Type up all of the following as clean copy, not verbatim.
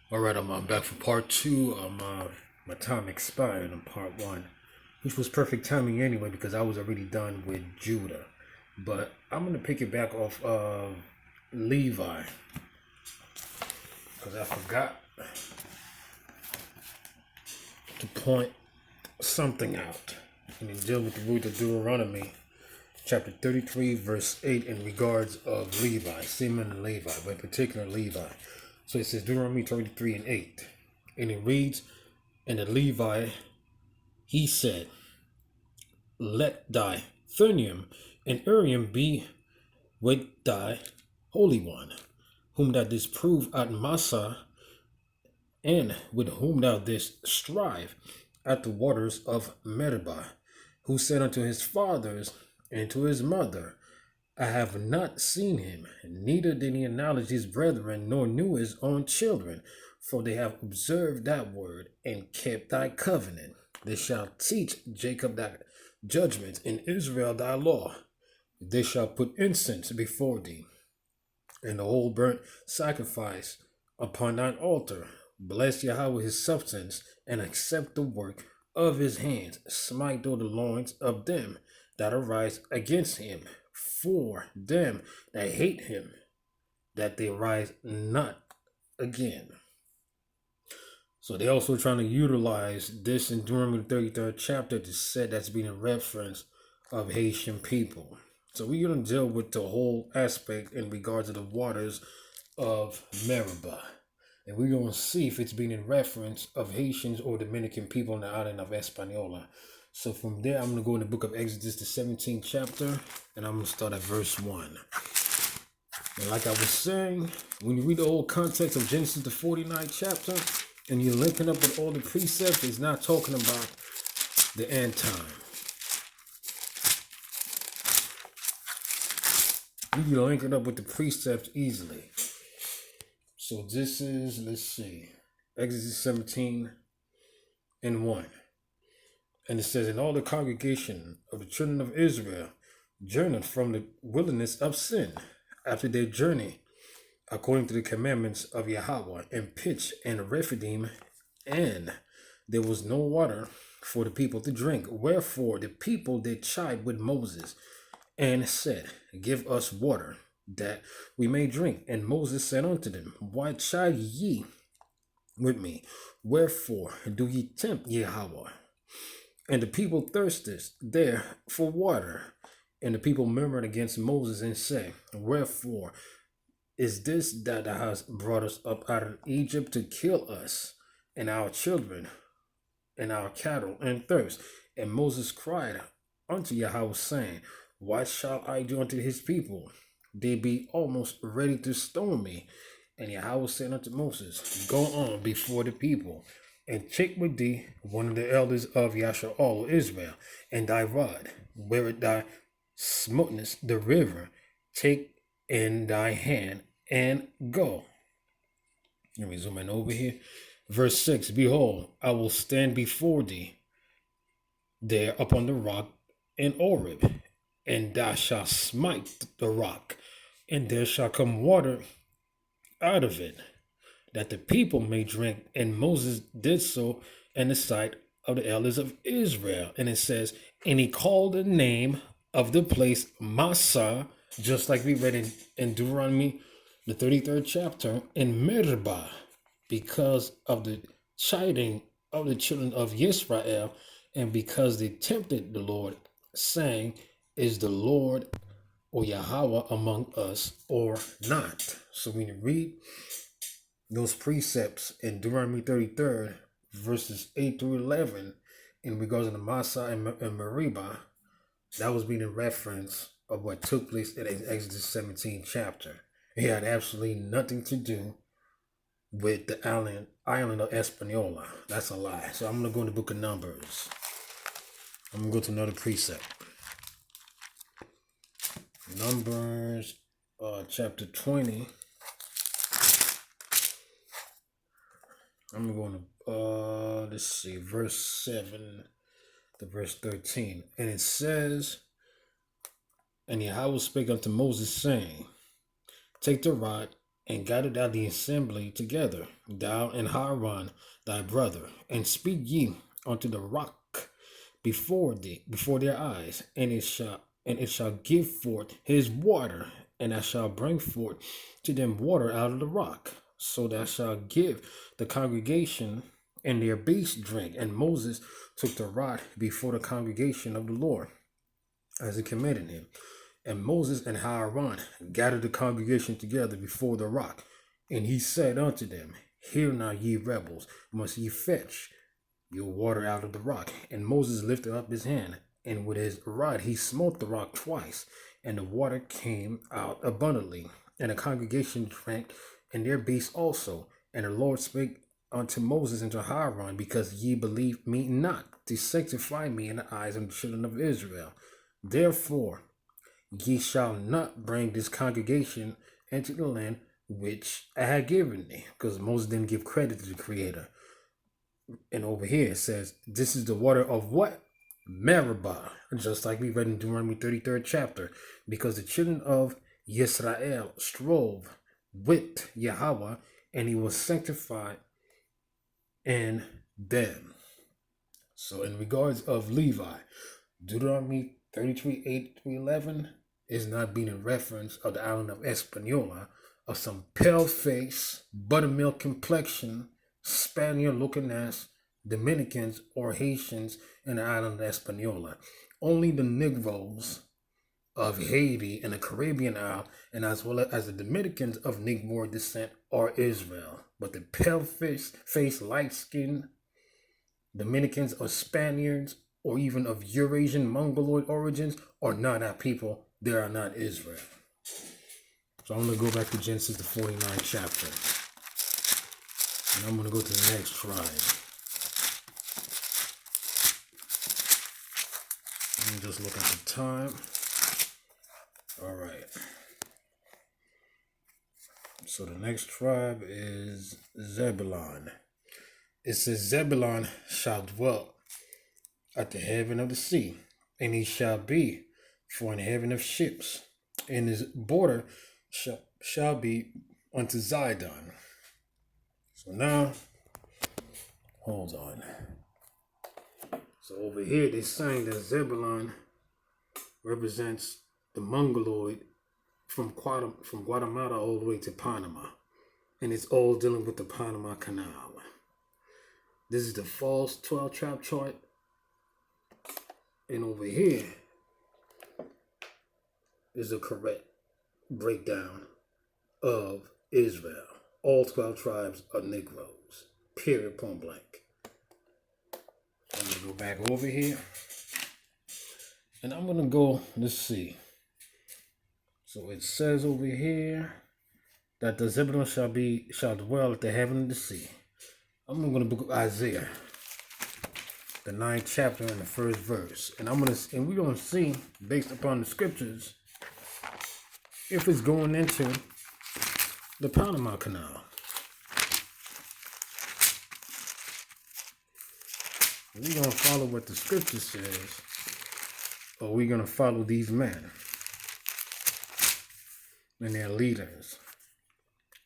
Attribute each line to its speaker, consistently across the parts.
Speaker 1: All right, I'm back for part two. My time expired on part one, which was perfect timing anyway because I was already done with Judah. But I'm gonna pick it back off of Levi because I forgot to point something out. And in dealing with the root of Deuteronomy, chapter 33, verse 8, in regards of Levi, Simeon and Levi, but in particular Levi. So it says Deuteronomy 33 and 8. And it reads, and the Levi, he said, let thy Thummim and Urim be with thy Holy One, whom thou didst prove at Massah, and with whom thou didst strive at the waters of Meribah, who said unto his fathers and to his mother, I have not seen him, neither did he acknowledge his brethren, nor knew his own children, for they have observed that word and kept thy covenant. They shall teach Jacob thy judgments, and Israel thy law. They shall put incense before thee, and the whole burnt sacrifice upon thine altar. Bless Yahweh his substance, and accept the work of his hands. Smite thou the loins of them that arise against him, for them that hate him, that they rise not again. So they're also trying to utilize this in Deuteronomy the 33rd chapter to say that's being a reference of Haitian people. So we're going to deal with the whole aspect in regards to the waters of Meribah. And we're going to see if it's being in reference of Haitians or Dominican people in the island of Hispaniola. So from there, I'm going to go in the book of Exodus, the 17th chapter, and I'm going to start at verse 1. And like I was saying, when you read the whole context of Genesis, the 49th chapter, and you're linking up with all the precepts, it's not talking about the end time. You can link it up with the precepts easily. So this is, let's see, Exodus 17 and 1. And it says, and all the congregation of the children of Israel journeyed from the wilderness of Sin after their journey, according to the commandments of Yahweh, and pitched and Rephidim, and there was no water for the people to drink. Wherefore the people did chide with Moses, and said, give us water, that we may drink. And Moses said unto them, why chide ye with me? Wherefore do ye tempt Yahweh? And the people thirsted there for water. And the people murmured against Moses and said, wherefore is this that thou hast brought us up out of Egypt to kill us and our children and our cattle and thirst? And Moses cried unto Yahweh, saying, what shall I do unto his people? They be almost ready to stone me. And Yahweh said unto Moses, go on before the people, and take with thee one of the elders of Yasharal Israel, and thy rod, whereat thou smotest the river, take in thy hand, and go. Let me zoom in over here. Verse 6, behold, I will stand before thee there upon the rock in Oreb, and thou shalt smite the rock, and there shall come water out of it, that the people may drink. And Moses did so in the sight of the elders of Israel. And it says, and he called the name of the place Massah, just like we read in Deuteronomy, the 33rd chapter, in Meribah, because of the chiding of the children of Israel, and because they tempted the Lord, saying, is the Lord or Yahweh among us or not? So when you read those precepts in Deuteronomy 33rd, verses 8 through 11, in regards to the Massah and Meribah, that was being a reference of what took place in Exodus 17 chapter. It had absolutely nothing to do with the island of Hispaniola. That's a lie. So I'm going to go in the book of Numbers. I'm going to go to another precept. Numbers chapter 20. I'm going to let's see, verse 7 to verse 13. And it says, and Yahweh spake unto Moses, saying, take the rod and gather thou the assembly together, thou and Haran thy brother, and speak ye unto the rock before their eyes, and it shall give forth his water, and I shall bring forth to them water out of the rock. So thou shalt give the congregation and their beasts drink. And Moses took the rod before the congregation of the Lord, as he commanded him. And Moses and Aaron gathered the congregation together before the rock. And he said unto them, Hear now, ye rebels, must ye fetch your water out of the rock? And Moses lifted up his hand, and with his rod he smote the rock twice, and the water came out abundantly. And the congregation drank, and their beasts also. And the Lord spake unto Moses and to Aaron, Because ye believed me not, to sanctify me in the eyes of the children of Israel. Therefore ye shall not bring this congregation into the land which I had given thee. Because Moses didn't give credit to the Creator. And over here it says, this is the water of what? Meribah. Just like we read in Deuteronomy 33rd chapter. Because the children of Israel strove with Yahweh, and he was sanctified in them. So in regards of Levi, Deuteronomy 33:8-11 is not being in reference of the island of Hispaniola, of some pale-faced, buttermilk complexion, Spaniard-looking ass Dominicans or Haitians in the island of Hispaniola. Only the Negroes of Haiti and the Caribbean isle, and as well as the Dominicans of Negro descent, are Israel. But the pale-faced, light-skinned Dominicans or Spaniards, or even of Eurasian Mongoloid origins, are not our people. They are not Israel. So I'm going to go back to Genesis, the 49th chapter. And I'm going to go to the next tribe. Let me just look at the time. All right. So the next tribe is Zebulon. It says, Zebulon shall dwell at the haven of the sea, and he shall be for an haven of ships, and his border shall be unto Zidon. So now, hold on. So over here they're saying that Zebulon represents the Mongoloid from Guatemala all the way to Panama, and it's all dealing with the Panama Canal. This is the false 12 tribe chart. And over here is the correct breakdown of Israel. All 12 tribes are Negroes. Period, point blank. I'm going to go back over here. And I'm going to go, let's see. So it says over here that the Zebulun shall dwell at the haven of the sea. I'm going to go to the book of Isaiah, the 9th chapter and the 1st verse. And we're going to see, based upon the scriptures, if it's going into the Panama Canal. We're going to follow what the scripture says, or we're going to follow these men and their leaders.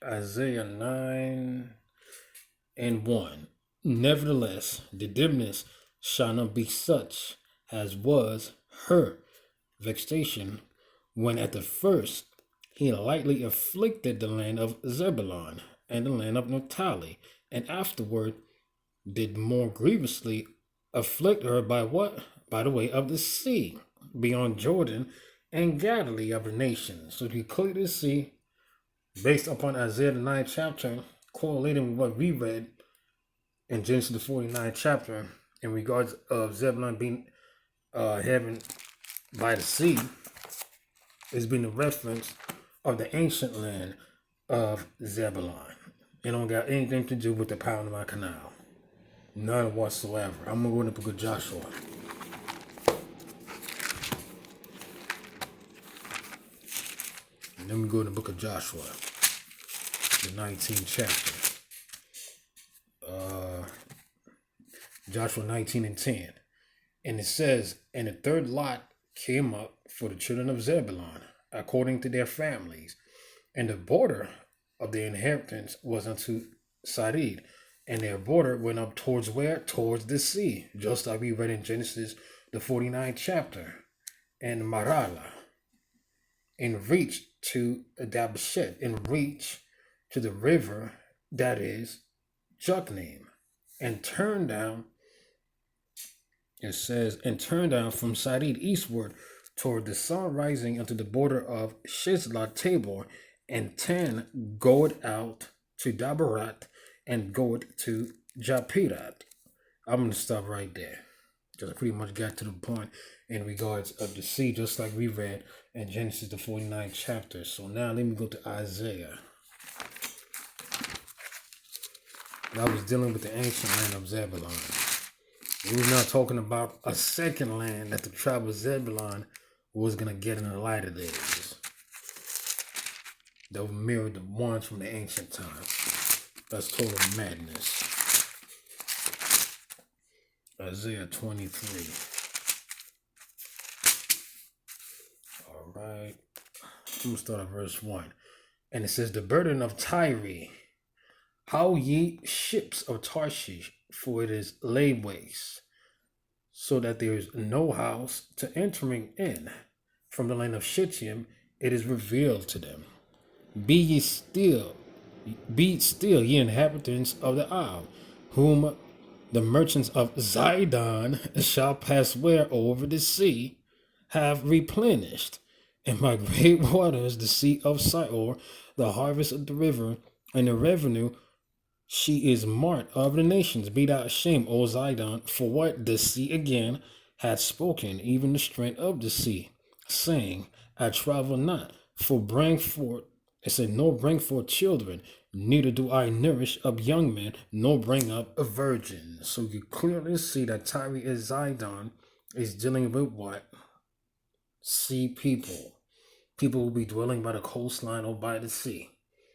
Speaker 1: Isaiah 9:1. Nevertheless, the dimness shall not be such as was her vexation, when at the first he lightly afflicted the land of Zebulun and the land of Naphtali, and afterward did more grievously afflict her by what? By the way of the sea, beyond Jordan and Galilee of the nations. So you clearly see, based upon Isaiah the 9th chapter, correlating with what we read in Genesis the 49th chapter in regards of Zebulun being heaven by the sea, is being a reference of the ancient land of Zebulun. It don't got anything to do with the Panama Canal. None whatsoever. I'm going to go in the book of Joshua. And then we go to the book of Joshua, the 19th chapter. Joshua 19:10. And it says, and the third lot came up for the children of Zebulun, according to their families. And the border of their inheritance was unto Sarid, and their border went up towards where? Towards the sea, just like we read in Genesis, the 49th chapter, and Marala, and reached to Dabshet, and reached to the river that is Jokneam, and turned down, it says, and turned down from Sarid eastward toward the sun rising unto the border of Shizla Tabor, and 10 goeth out to Dabarat, and goeth to Japirat. I'm going to stop right there, because I pretty much got to the point in regards of the sea, just like we read in Genesis, the 49th chapter. So now let me go to Isaiah. I was dealing with the ancient land of Zebulun. We were now talking about a second land that the tribe of Zebulun was going to get in the latter days. That would mirror the ones from the ancient times. That's total madness. Isaiah 23. All right. I'm going to start at verse 1. And it says, the burden of Tyre, how ye ships of Tarshish, for it is laid waste, so that there is no house to entering in. From the land of Shittim it is revealed to them. Be still, ye inhabitants of the isle, whom the merchants of Zidon shall pass where over the sea have replenished. And my great waters, the sea of Sior, the harvest of the river, and the revenue, she is mart of the nations. Be thou ashamed, O Zidon, for what the sea again hath spoken, even the strength of the sea, saying, I travel not, for bring forth, it said, nor bring forth children, neither do I nourish up young men, nor bring up a virgin. So you clearly see that Tyre and Zidon is dealing with what? Sea people. People will be dwelling by the coastline or by the sea.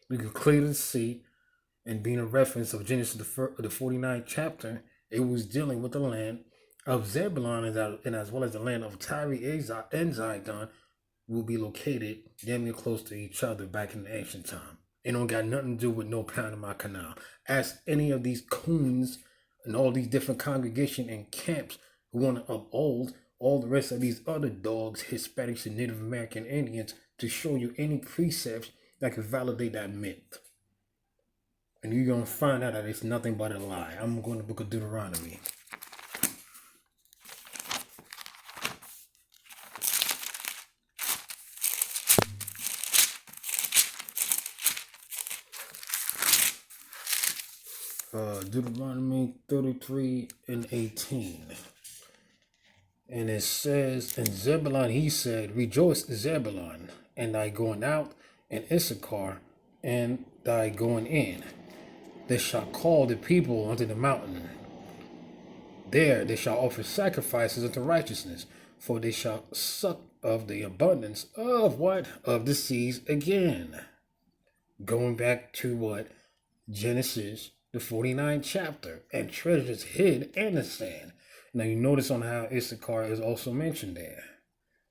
Speaker 1: We can clearly see, and being a reference of Genesis, the 49th chapter, it was dealing with the land of Zebulun, and as well as the land of Tyre and Zidon will be located damn near close to each other back in the ancient time. It don't got nothing to do with no Panama Canal. Ask any of these coons and all these different congregations and camps who want to uphold all the rest of these other dogs, Hispanics and Native American Indians, to show you any precepts that can validate that myth. And you're going to find out that it's nothing but a lie. I'm going to the book of Deuteronomy. Deuteronomy 33 and 18. And it says, in Zebulun he said, rejoice, Zebulun, and thy going out, and Issachar, and thy going in. They shall call the people unto the mountain. There they shall offer sacrifices unto righteousness, for they shall suck of the abundance of what? Of the seas again. Going back to what? Genesis, the 49th chapter, and treasures hid in the sand. Now you notice on how Issachar is also mentioned there.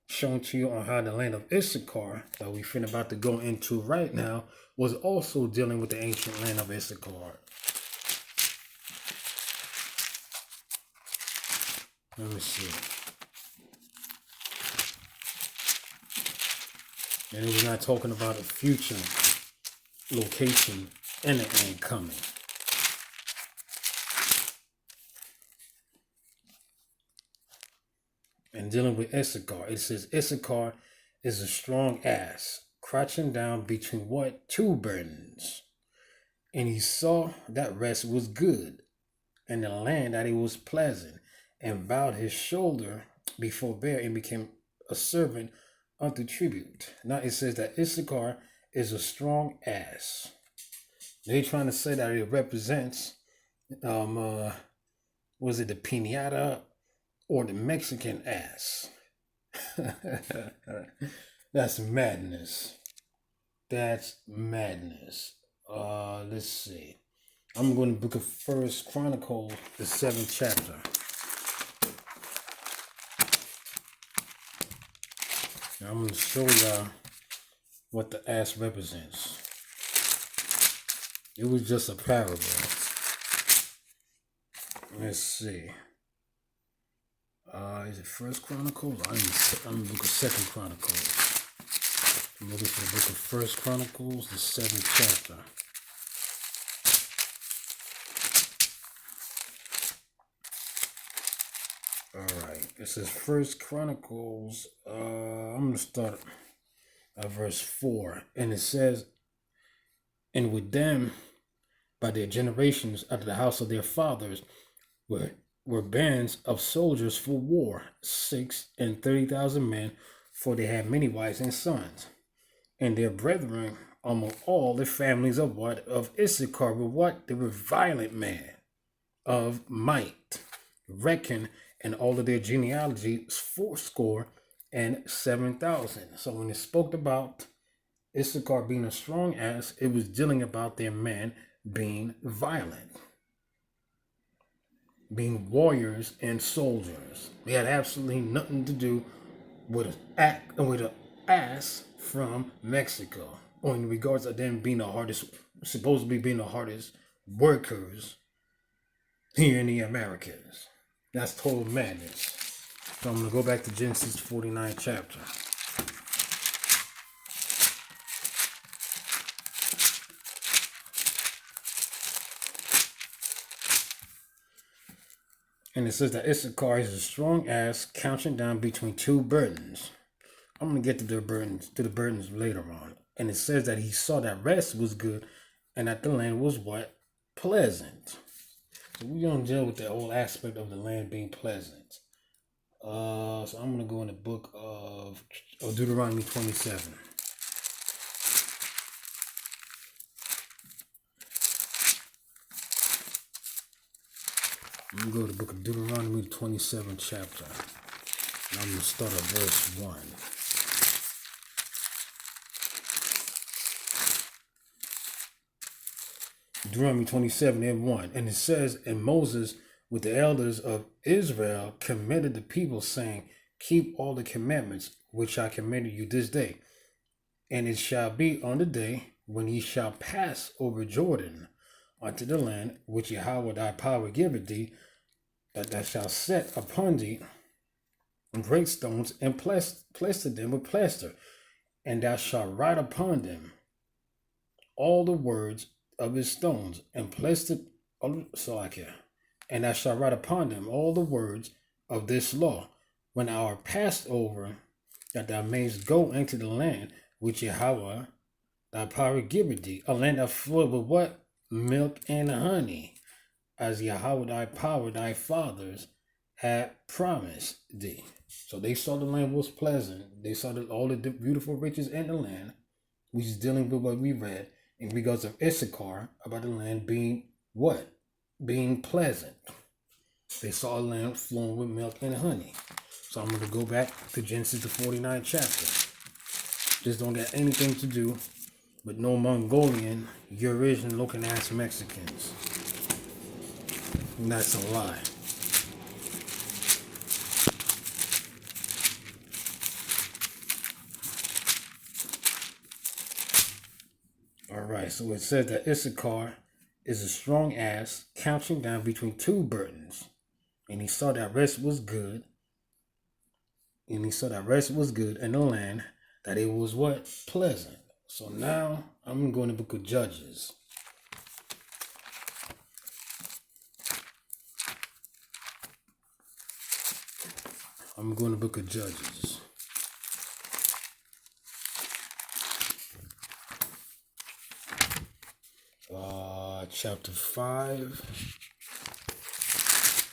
Speaker 1: Shown to you on how the land of Issachar, that we finna about to go into right now, was also dealing with the ancient land of Issachar. Let me see. And we're not talking about a future location and it ain't coming. And dealing with Issachar, it says Issachar is a strong ass, crouching down between what? Two burdens. And he saw that rest was good, and the land that it was pleasant, and bowed his shoulder before Bear, and became a servant unto tribute. Now it says that Issachar is a strong ass. They're trying to say that it represents, was it the piñata or the Mexican ass? That's madness. That's madness. Let's see. I'm going to book of First Chronicles, the 7th chapter. Now I'm going to show y'all what the ass represents. It was just a parable. Let's see. Is it First Chronicles? I'm looking at Second Chronicles. I'm looking for the book of First Chronicles, the 7th chapter. Alright, it says First Chronicles, I'm going to start at verse 4. And it says, and with them, by their generations, out of the house of their fathers, were bands of soldiers for war, 630,000 men, for they had many wives and sons. And their brethren among all the families of what? Of Issachar were what? They were violent men of might. Reckon, and all of their genealogies 7,000. So when it spoke about Issachar being a strong ass, it was dealing about their men being violent, being warriors and soldiers. They had absolutely nothing to do with an ass from Mexico, or in regards to them being the hardest, supposedly being the hardest workers here in the Americas. That's total madness. So I'm going to go back to Genesis 49 chapter. And it says that Issachar is a strong ass, counting down between two burdens. I'm going to get to the burdens later on. And it says that he saw that rest was good and that the land was what? Pleasant. So we're going to deal with the whole aspect of the land being pleasant. So I'm going to go in the book of Deuteronomy 27. I'm going to go to the book of Deuteronomy 27 chapter. And I'm going to start at verse 1. Deuteronomy 27 and 1. And it says, and Moses with the elders of Israel commanded the people, saying, keep all the commandments which I commanded you this day. And it shall be on the day when ye shall pass over Jordan unto the land which Yahweh thy power giveth thee, that thou shalt set upon thee great stones and plaster them with plaster, and thou shalt write upon them all the words of his stones, and plaster and thou shalt write upon them all the words of this law, when thou art passed over, that thou mayest go into the land which Yahweh thy power giveth thee, a land that floweth with what? Milk and honey, as Yahweh thy power, thy fathers, had promised thee. So they saw the land was pleasant. They saw all the beautiful riches in the land, which is dealing with what we read in regards of Issachar, about the land being what? Being pleasant. They saw a land flowing with milk and honey. So I'm going to go back to Genesis the 49th chapter. This don't got anything to do with no Mongolian, Eurasian looking ass Mexicans. And that's a lie. Alright, so it says that Issachar is a strong ass, counting down between two burdens. And he saw that rest was good. And he saw that rest was good in the land, that it was what? Pleasant. So now I'm going to the book of Judges. I'm going to the book of Judges. Chapter 5,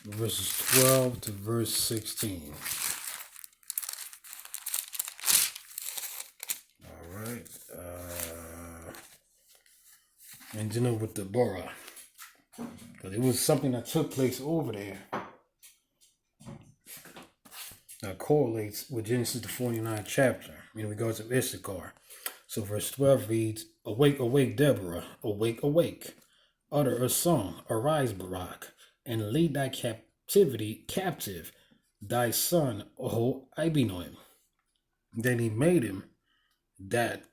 Speaker 1: verses 12 to verse 16. All right. And dealing with the borough, because it was something that took place over there that correlates with Genesis the 49th chapter in regards of Issachar. So verse 12 reads, awake, awake, Deborah, awake, awake. Utter a song, arise, Barak, and lead thy captivity captive, thy son, O Abinoam. Then he made him that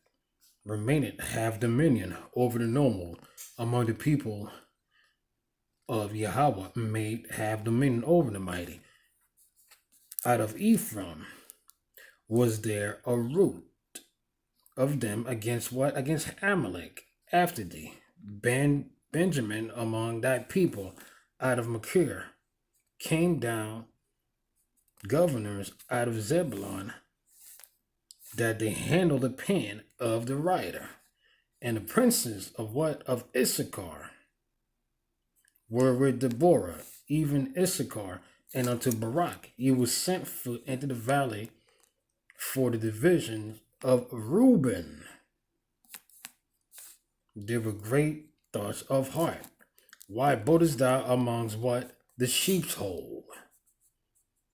Speaker 1: remaineth have dominion over the normal among the people of Yahweh made have dominion over the mighty. Out of Ephraim was there a root of them against what? Against Amalek after thee. Benjamin among thy people out of Machir came down governors out of Zebulun, that they handle the pen of the writer. And the princes of what? Of Issachar were with Deborah, even Issachar, and unto Barak he was sent foot into the valley for the division of Reuben. There were great thoughts of heart. Why boatest thou amongst what? The sheep's hole.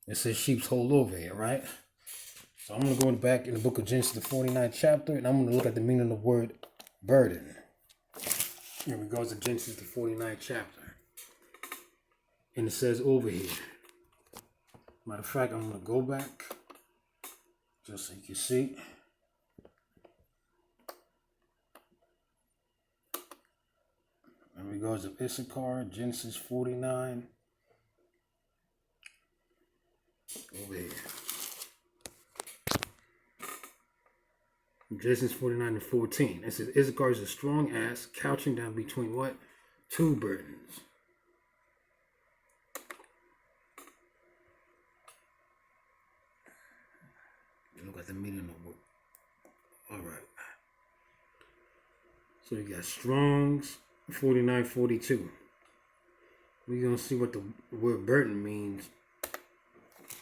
Speaker 1: It says sheep's hole over here, right? So I'm going to go back in the book of Genesis, the 49th chapter, and I'm going to look at the meaning of the word burden. In regards to Genesis, the 49th chapter. And it says over here. Matter of fact, I'm going to go back just so you can see. In regards to Issachar, Genesis 49. Over here. Genesis 49 and 14. It says, Issachar is a strong ass, couching down between what? Two burdens. Look at the meaning of the word. All right. So you got Strong's 49:42. We're going to see what the word burden means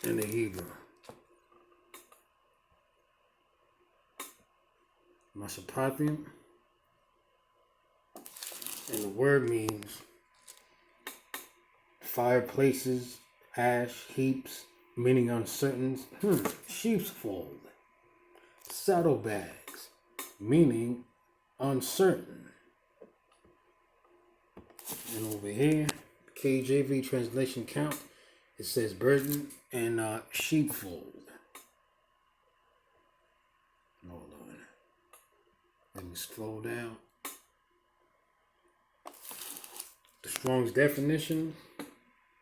Speaker 1: in the Hebrew. Mesopotamian. And the word means fireplaces, ash heaps, meaning uncertain. Sheep's fold. Saddlebags, meaning uncertain. And over here, KJV translation count, it says burden and sheepfold. Hold on. Let me scroll down. The Strong's definition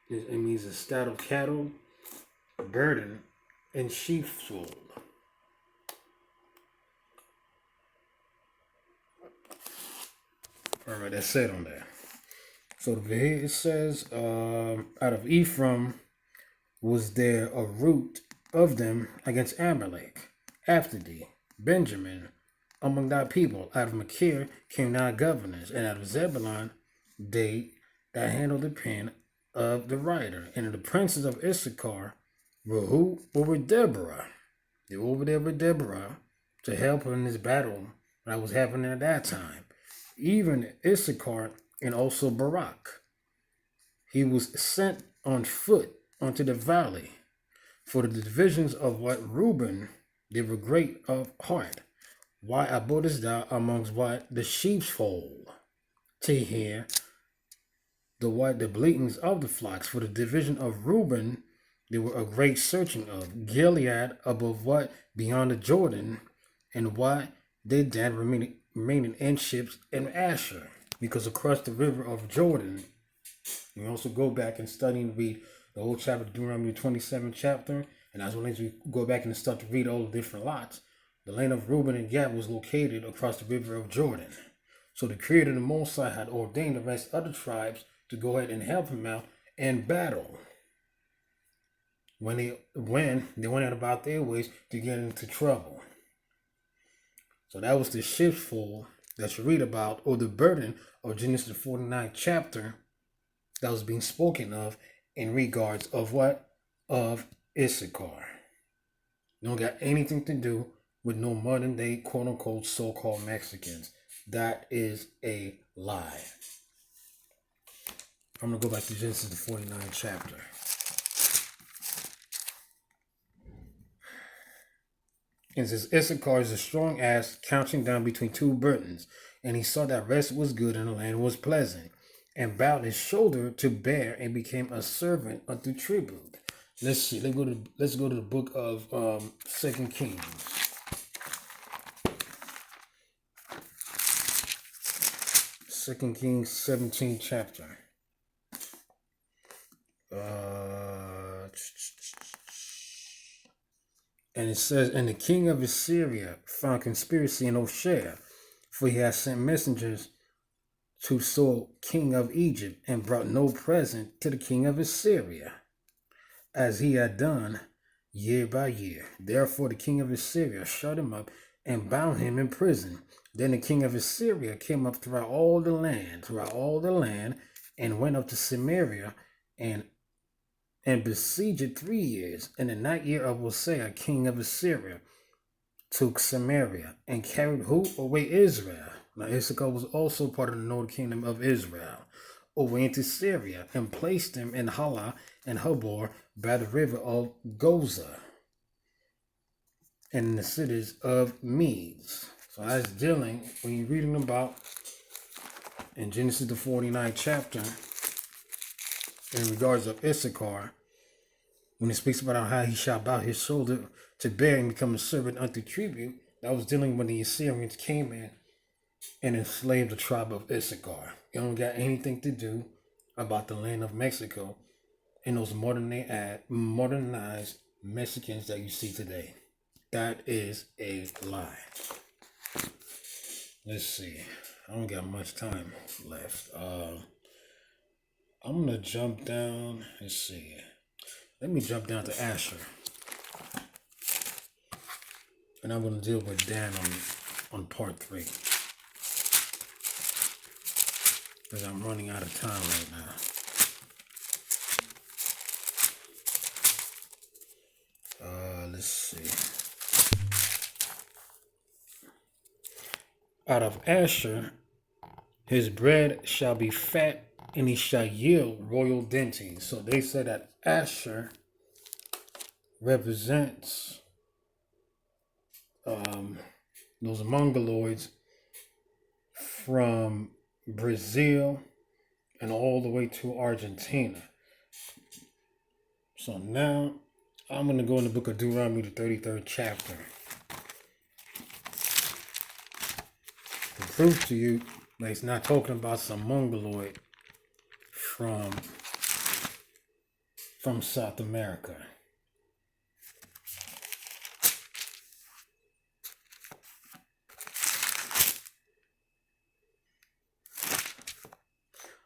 Speaker 1: is it means a stat of cattle, burden, and sheepfold. All right, that's it on that. So over here it says, out of Ephraim was there a root of them against Amalek after thee. Benjamin among thy people. Out of Machir came thy governors, and out of Zebulun they that handled the pen of the writer. And the princes of Issachar were who? Were with Deborah. They were over there with Deborah to help her in this battle that was happening at that time. Even Issachar and also Barak. He was sent on foot unto the valley. For the divisions of what? Reuben, they were great of heart. Why abodest thou amongst what? The sheepfold, to hear the what? The bleatings of the flocks. For the division of Reuben, there were a great searching of Gilead above what? Beyond the Jordan. And what? They then remaining in ships in Asher. Because across the river of Jordan, you also go back and study and read the whole chapter, Deuteronomy 27 chapter, and as well as you go back and start to read all the different lots, the land of Reuben and Gad was located across the river of Jordan. So the Creator, the Most High, had ordained the rest of the tribes to go ahead and help him out in battle. When they went out about their ways to get into trouble. So that was the sheepfold that you read about, or the burden of Genesis 49th chapter that was being spoken of in regards of what? Of Issachar. Don't got anything to do with no modern day quote unquote so-called Mexicans. That is a lie. I'm going to go back to Genesis the 49th chapter. It says, Issachar is a strong ass, couching down between two burdens. And he saw that rest was good and the land was pleasant, and bowed his shoulder to bear, and became a servant unto tribute. Let's see. Let's go to the book of 2 Kings. 2 Kings 17 chapter. And it says, and the king of Assyria found conspiracy in Hoshea, for he had sent messengers to So, king of Egypt, and brought no present to the king of Assyria, as he had done year by year. Therefore the king of Assyria shut him up and bound him in prison. Then the king of Assyria came up throughout all the land, and went up to Samaria, and besieged it 3 years. In the 9th year of Hosea, king of Assyria, took Samaria, and carried who? Away Israel. Now Issachar was also part of the northern kingdom of Israel, away into Syria, and placed them in Halah and Habor by the river of Goza, and in the cities of Medes. So that's dealing, when you're reading about in Genesis the 49th chapter, in regards of Issachar, when it speaks about how he shall bow his shoulder to bear and become a servant unto tribute, that was dealing when the Assyrians came in and enslaved the tribe of Issachar. It don't got anything to do about the land of Mexico and those modernized Mexicans that you see today. That is a lie. Let's see. I don't got much time left. I'm gonna jump down. Let's see. Let me jump down to Asher, and I'm gonna deal with Dan on part 3, because I'm running out of time right now. Let's see. Out of Asher, his bread shall be fat, and he shall yield royal dainties. So they said that Asher represents those Mongoloids from Brazil and all the way to Argentina. So now I'm going to go in the book of Deuteronomy, the 33rd chapter, to prove to you that he's not talking about some Mongoloid from South America.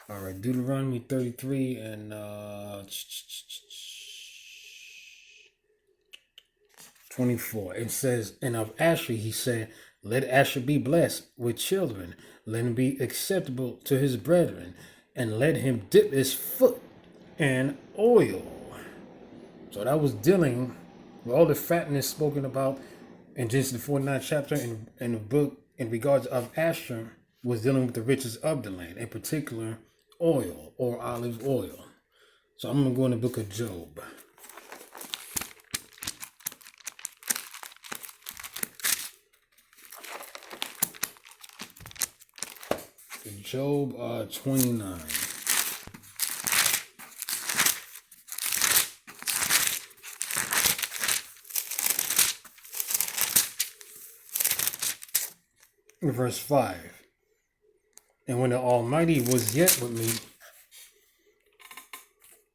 Speaker 1: All right, Deuteronomy 33 and 24. It says, and of Asher he said, let Asher be blessed with children, let him be acceptable to his brethren, and let him dip his foot in oil. So that was dealing with all the fatness spoken about in Genesis the 49th chapter in the book in regards of Asher, was dealing with the riches of the land, in particular oil or olive oil. So I'm going to go in the book of Job. Job 29. Verse 5. And when the Almighty was yet with me,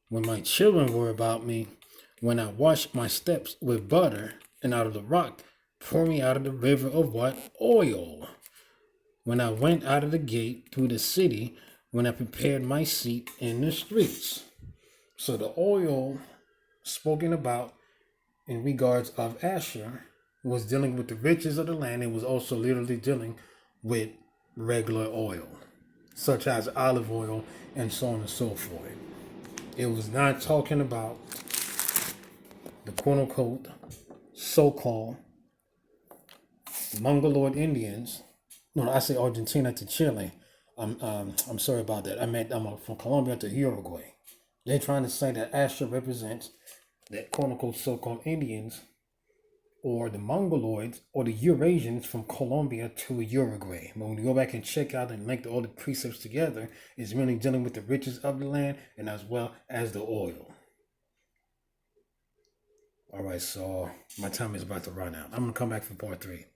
Speaker 1: when my children were about me, when I washed my steps with butter, and out of the rock pour me out of the river of what? Oil. When I went out of the gate through the city, when I prepared my seat in the streets. So the oil spoken about in regards of Asher was dealing with the riches of the land. It was also literally dealing with regular oil, such as olive oil and so on and so forth. It was not talking about the quote-unquote so-called Mongoloid Indians. No, I say Argentina to Chile. I'm sorry about that. I meant I'm from Colombia to Uruguay. They're trying to say that Asher represents the quote-unquote so-called Indians, or the Mongoloids, or the Eurasians from Colombia to Uruguay. But when you go back and check out and link all the precepts together, it's really dealing with the riches of the land and as well as the oil. All right, so my time is about to run out. I'm going to come back for part 3.